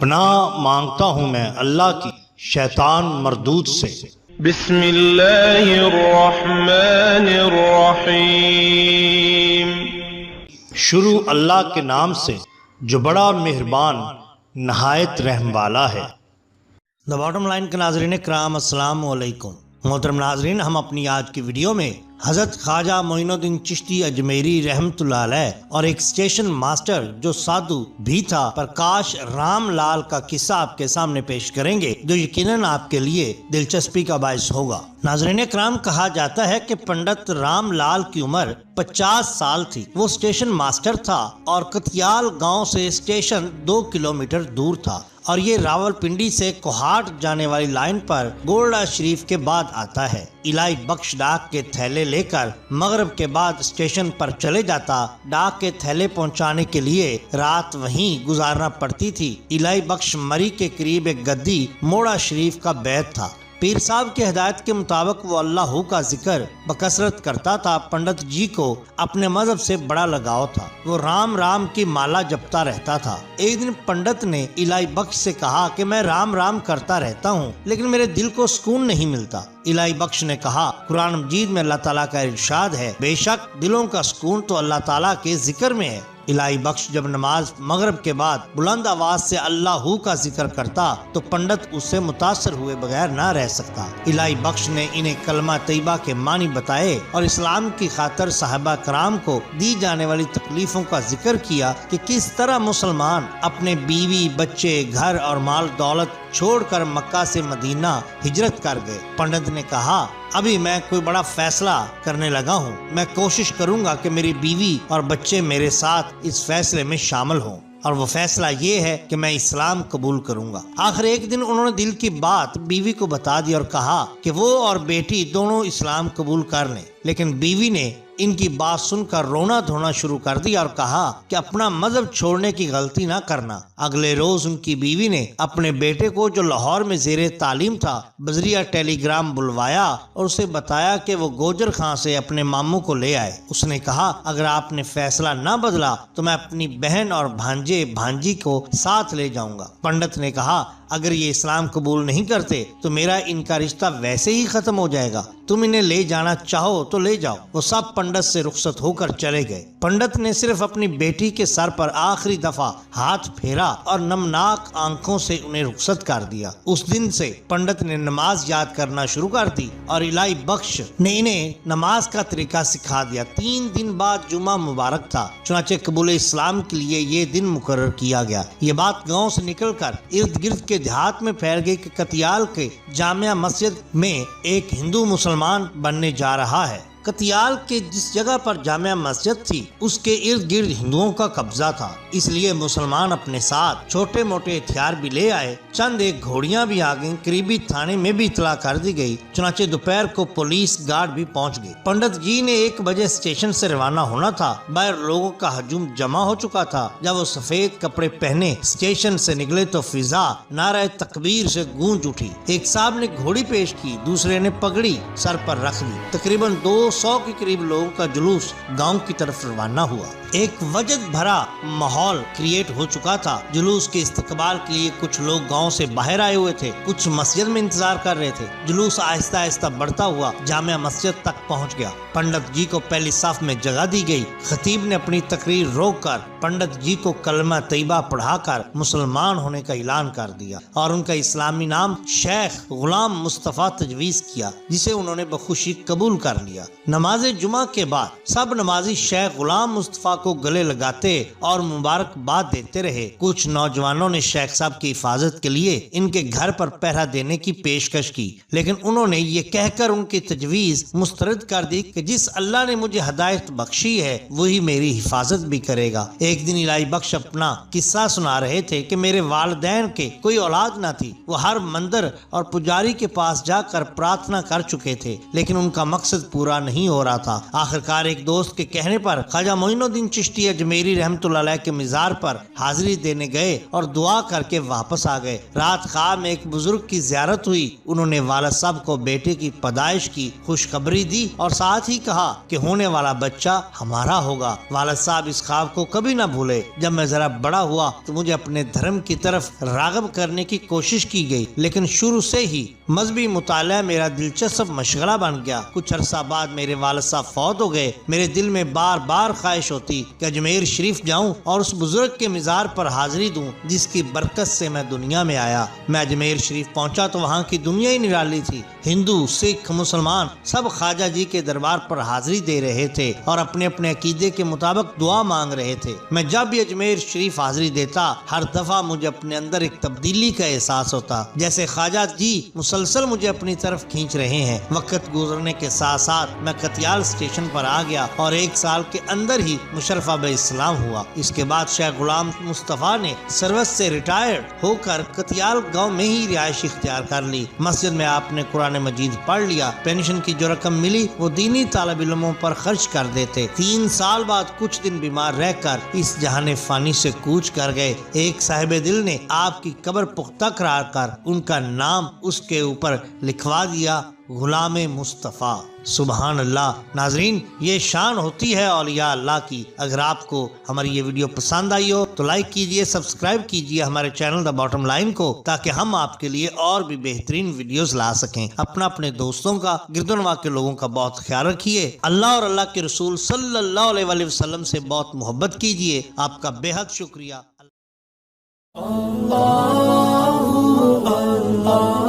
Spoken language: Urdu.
پناہ مانگتا ہوں میں اللہ کی شیطان مردود سے۔ بسم الله الرحمن الرحيم شروع اللہ کے نام سے جو بڑا مہربان نہایت رحم والا ہے۔ دا باٹم لائن کے ناظرین کرام السلام علیکم۔ محترم ناظرین، ہم اپنی آج کی ویڈیو میں حضرت خواجہ معین الدین چشتی اجمیری رحمت اللہ علیہ اور ایک اسٹیشن ماسٹر جو سادھو بھی تھا پرکاش رام لال کا قصہ آپ کے سامنے پیش کریں گے، جو یقیناً آپ کے لیے دلچسپی کا باعث ہوگا۔ ناظرین کرام، کہا جاتا ہے کہ پنڈت رام لال کی عمر 50 سال تھی۔ وہ اسٹیشن ماسٹر تھا اور کتیال گاؤں سے اسٹیشن 2 کلومیٹر دور تھا اور یہ راول پنڈی سے کوہاٹ جانے والی لائن پر گولڈا شریف کے بعد آتا ہے۔ الہی بخش ڈاک کے تھیلے لے کر مغرب کے بعد اسٹیشن پر چلے جاتا۔ ڈاک کے تھیلے پہنچانے کے لیے رات وہیں گزارنا پڑتی تھی۔ الہی بخش مری کے قریب ایک گدی موڑا شریف کا بیت تھا۔ پیر صاحب کی ہدایت کے مطابق وہ اللہ کا ذکر بکثرت کرتا تھا۔ پنڈت جی کو اپنے مذہب سے بڑا لگاؤ تھا، وہ رام رام کی مالا جپتا رہتا تھا۔ ایک دن پنڈت نے الہی بخش سے کہا کہ میں رام رام کرتا رہتا ہوں لیکن میرے دل کو سکون نہیں ملتا۔ الہی بخش نے کہا، قرآن مجید میں اللہ تعالیٰ کا ارشاد ہے، بے شک دلوں کا سکون تو اللہ تعالیٰ کے ذکر میں ہے۔ الہی بخش جب نماز مغرب کے بعد بلند آواز سے اللہ کا ذکر کرتا تو پنڈت اس سے متاثر ہوئے بغیر نہ رہ سکتا۔ الہی بخش نے انہیں کلمہ طیبہ کے معنی بتائے اور اسلام کی خاطر صحابہ کرام کو دی جانے والی تکلیفوں کا ذکر کیا کہ کس طرح مسلمان اپنے بیوی، بچے، گھر اور مال دولت چھوڑ کر مکہ سے مدینہ ہجرت کر گئے۔ پنڈت نے کہا، ابھی میں کوئی بڑا فیصلہ کرنے لگا ہوں، میں کوشش کروں گا کہ میری بیوی اور بچے میرے ساتھ اس فیصلے میں شامل ہوں، اور وہ فیصلہ یہ ہے کہ میں اسلام قبول کروں گا۔ آخر ایک دن انہوں نے دل کی بات بیوی کو بتا دی اور کہا کہ وہ اور بیٹی دونوں اسلام قبول کر لیں، لیکن بیوی نے ان کی بات سن کر رونا دھونا شروع کر دیا اور کہا کہ اپنا مذہب چھوڑنے کی غلطی نہ کرنا۔ اگلے روز ان کی بیوی نے اپنے بیٹے کو جو لاہور میں زیر تعلیم تھا بذریعہ ٹیلی گرام بلوایا اور اسے بتایا کہ وہ گوجر خان سے اپنے ماموں کو لے آئے۔ اس نے کہا، اگر آپ نے فیصلہ نہ بدلا تو میں اپنی بہن اور بھانجے بھانجی کو ساتھ لے جاؤں گا۔ پنڈت نے کہا، اگر یہ اسلام قبول نہیں کرتے تو میرا ان کا رشتہ ویسے ہی ختم ہو جائے گا، تم انہیں لے جانا چاہو تو لے جاؤ۔ وہ سب پنڈت سے رخصت ہو کر چلے گئے۔ پنڈت نے صرف اپنی بیٹی کے سر پر آخری دفعہ ہاتھ پھیرا اور نمناک آنکھوں سے انہیں رخصت کر دیا۔ اس دن سے پنڈت نے نماز یاد کرنا شروع کر دی اور الہی بخش نے انہیں نماز کا طریقہ سکھا دیا۔ 3 دن بعد جمعہ مبارک تھا، چنانچہ قبول اسلام کے لیے یہ دن مقرر کیا گیا۔ یہ بات گاؤں سے نکل کر ارد گرد کے دیہات میں پھیل گئی کہ کتیال کے جامعہ مسجد میں ایک ہندو مسلمان بننے جا رہا ہے۔ کتیال کے جس جگہ پر جامعہ مسجد تھی اس کے ارد گرد ہندوؤں کا قبضہ تھا، اس لیے مسلمان اپنے ساتھ چھوٹے موٹے ہتھیار بھی لے آئے۔ چند ایک گھوڑیاں بھی آ گئیں۔ قریبی تھانے میں بھی اطلاع کر دی گئی، چنانچہ دوپہر کو پولیس گارڈ بھی پہنچ گئی۔ پنڈت جی نے 1 بجے اسٹیشن سے روانہ ہونا تھا۔ باہر لوگوں کا ہجوم جمع ہو چکا تھا۔ جب وہ سفید کپڑے پہنے اسٹیشن سے نکلے تو فضا نعرہ تکبیر سے گونج اٹھی۔ ایک صاحب نے گھوڑی پیش کی، دوسرے نے پگڑی سر پر رکھ دی۔ تقریباً 200 کے قریب لوگوں کا جلوس گاؤں کی طرف روانہ ہوا۔ ایک وجد بھرا ماحول کریٹ ہو چکا تھا۔ جلوس کے استقبال کے لیے کچھ لوگ گاؤں سے باہر آئے ہوئے تھے، کچھ مسجد میں انتظار کر رہے تھے۔ جلوس آہستہ آہستہ بڑھتا ہوا جامعہ مسجد تک پہنچ گیا۔ پنڈت جی کو پہلی صف میں جگہ دی گئی۔ خطیب نے اپنی تقریر روک کر پنڈت جی کو کلمہ طیبہ پڑھا کر مسلمان ہونے کا اعلان کر دیا اور ان کا اسلامی نام شیخ غلام مصطفیٰ تجویز کیا، جسے انہوں نے بخوشی قبول کر لیا۔ نماز جمعہ کے بعد سب نمازی شیخ غلام مصطفیٰ کو گلے لگاتے اور مبارکباد دیتے رہے۔ کچھ نوجوانوں نے شیخ صاحب کی حفاظت کے لیے ان کے گھر پر پہرا دینے کی پیشکش کی، لیکن انہوں نے یہ کہہ کر ان کی تجویز مسترد کر دی کہ جس اللہ نے مجھے ہدایت بخشی ہے وہی میری حفاظت بھی کرے گا۔ ایک دن الہی بخش اپنا قصہ سنا رہے تھے کہ میرے والدین کے کوئی اولاد نہ تھی، وہ ہر مندر اور پجاری کے پاس جا کر پرارتھنا کر چکے تھے لیکن ان کا مقصد پورا نہیں نہیں ہو رہا تھا۔ آخرکار ایک دوست کے کہنے پر خواجہ معین الدین چشتی اجمیری رحمۃ اللہ علیہ کے مزار پر حاضری دینے گئے اور دعا کر کے واپس آ گئے۔ رات خواب میں ایک بزرگ کی زیارت ہوئی، انہوں نے والد صاحب کو بیٹے کی پیدائش کی خوشخبری دی اور ساتھ ہی کہا کہ ہونے والا بچہ ہمارا ہوگا۔ والد صاحب اس خواب کو کبھی نہ بھولے۔ جب میں ذرا بڑا ہوا تو مجھے اپنے دھرم کی طرف راغب کرنے کی کوشش کی گئی، لیکن شروع سے ہی مذہبی مطالعہ میرا دلچسپ مشغلہ بن گیا۔ کچھ عرصہ بعد میرے والد صاحب فوت ہو گئے۔ میرے دل میں بار بار خواہش ہوتی کہ اجمیر شریف جاؤں اور اس بزرگ کے مزار پر حاضری دوں جس کی برکت سے میں دنیا میں آیا۔ میں اجمیر شریف پہنچا تو وہاں کی دنیا ہی نرالی تھی۔ ہندو، سکھ، مسلمان سب خواجہ جی کے دربار پر حاضری دے رہے تھے اور اپنے اپنے عقیدے کے مطابق دعا مانگ رہے تھے۔ میں جب بھی اجمیر شریف حاضری دیتا ہر دفعہ مجھے اپنے اندر ایک تبدیلی کا احساس ہوتا، جیسے خواجہ جی مسلسل مجھے اپنی طرف کھینچ رہے ہیں۔ وقت گزرنے کے ساتھ ساتھ میں کتیال اسٹیشن پر آ گیا اور 1 سال کے اندر ہی مشرفہ بے اسلام ہوا۔ اس کے بعد شیخ غلام مصطفیٰ نے سروس سے ریٹائرڈ ہو کر کتیال گاؤں میں ہی رہائش اختیار کر لی۔ مسجد میں آپ نے قرآن مجید پڑھ لیا، پینشن کی جو رقم ملی وہ دینی طالب علموں پر خرچ کر دیتے۔ 3 سال بعد کچھ دن بیمار رہ کر اس جہان فانی سے کوچ کر گئے۔ ایک صاحب دل نے آپ کی قبر پختہ قرار کر ان کا نام اس کے اوپر لکھوا دیا، غلام مصطفیٰ۔ سبحان اللہ۔ ناظرین، یہ شان ہوتی ہے اولیاء اللہ کی۔ اگر آپ کو ہماری یہ ویڈیو پسند آئی ہو تو لائک کیجئے، سبسکرائب کیجئے ہمارے چینل دا باٹم لائن کو، تاکہ ہم آپ کے لیے اور بھی بہترین ویڈیوز لا سکیں۔ اپنے دوستوں کا، گرد و نواح کے لوگوں کا بہت خیال رکھیے۔ اللہ اور اللہ کے رسول صلی اللہ علیہ وآلہ وسلم سے بہت محبت کیجئے۔ آپ کا بے حد شکریہ۔ اللہ